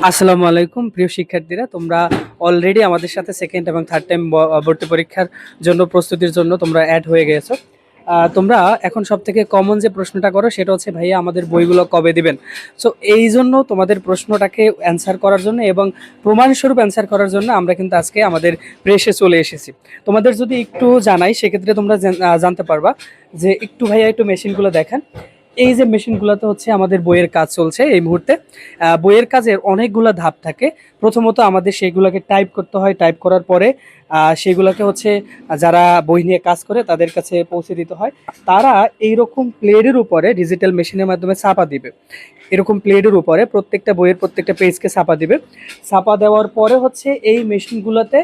আসসালামু আলাইকুম প্রিয় শিক্ষার্থীরা, তোমরা অলরেডি আমাদের সাথে সেকেন্ড এবং থার্ড টাইম ভর্তি পরীক্ষার জন্য প্রস্তুতির জন্য তোমরা অ্যাড হয়ে গেছো। তোমরা এখন সব থেকে কমন যে প্রশ্নটা করো সেটা হচ্ছে, ভাইয়া আমাদের বইগুলো কবে দিবেন। সো এই জন্য তোমাদের প্রশ্নটাকে অ্যান্সার করার জন্য এবং প্রমাণস্বরূপ অ্যান্সার করার জন্য আমরা কিন্তু আজকে আমাদের প্রেসে চলে এসেছি। তোমাদের যদি একটু জানাই সেক্ষেত্রে তোমরা জানতে পারবা যে একটু ভাইয়া একটু মেশিনগুলো দেখেন। এই যে মেশিনগুলোতে হচ্ছে আমাদের বইয়ের কাজ চলছে এই মুহূর্তে। বইয়ের কাজের অনেকগুলো ধাপ থাকে। প্রথমত আমাদের সেইগুলোকে টাইপ করতে হয়, টাইপ করার পরে সেগুলোকে হচ্ছে যারা বই নিয়ে কাজ করে তাদের কাছে পৌঁছে দিতে হয়। তারা এইরকম প্লেটের উপরে ডিজিটাল মেশিনের মাধ্যমে ছাপা দিবে। এরকম প্লেটের উপরে প্রত্যেকটা বইয়ের প্রত্যেকটা পেজকে ছাপা দিবে। ছাপা দেওয়ার পরে হচ্ছে এই মেশিনগুলোতে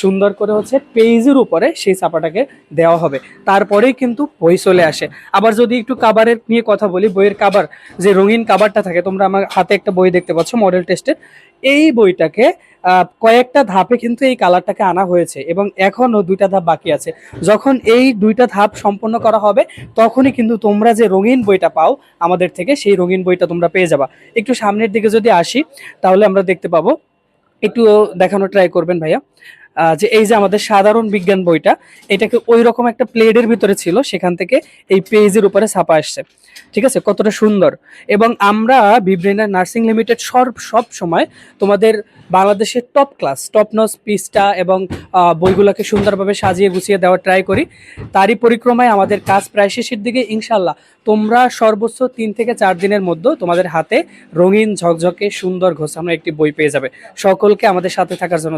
সুন্দর করে হচ্ছে পেজের উপরে সেই ছাপাটাকে দেওয়া হবে। তারপরেই কিন্তু বই চলে আসে। আবার যদি একটু কাভারের নিয়ে কথা বলি, বইয়ের কাভার যে রঙিন কাভারটা থাকে, তোমরা আমার হাতে একটা বই দেখতে পাচ্ছ মডেল টেস্টের। এই বইটাকে কয়েকটা ধাপে কিন্তু এই কালারটাকে আনা হয়েছে এবং এখনো দুইটা ধাপ বাকি আছে। যখন এই দুইটা ধাপ সম্পন্ন করা হবে তখনই কিন্তু তোমরা যে রঙিন বইটা পাও আমাদের থেকে, সেই রঙিন বইটা তোমরা পেয়ে যাবা। একটু সামনের দিকে যদি আসি তাহলে আমরা দেখতে পাবো, একটু দেখানো ট্রাই করবেন ভাইয়া। যে এই যে আমাদের সাধারণ বিজ্ঞান বইটা, এটাকে ওই রকম একটা প্লেটের ভিতরে ছিল, সেখান থেকে এই পেজের উপরে ছাপা আসছে। ঠিক আছে, কতটা সুন্দর। এবং আমরা বিব্রেনার নার্সিং লিমিটেড সব সময় তোমাদের বাংলাদেশের টপ ক্লাস টপ নচ পিসটা এবং বইগুলোকে সুন্দরভাবে সাজিয়ে গুছিয়ে দেওয়ার ট্রাই করি। তারই পরিক্রমায় আমাদের কাজ প্রায় শেষের দিকে। ইনশাল্লাহ তোমরা সর্বোচ্চ 3 থেকে 4 দিনের মধ্যে তোমাদের হাতে রঙিন ঝকঝকে সুন্দর ঘোষানো একটি বই পেয়ে যাবে। সকলকে আমাদের সাথে থাকার জন্য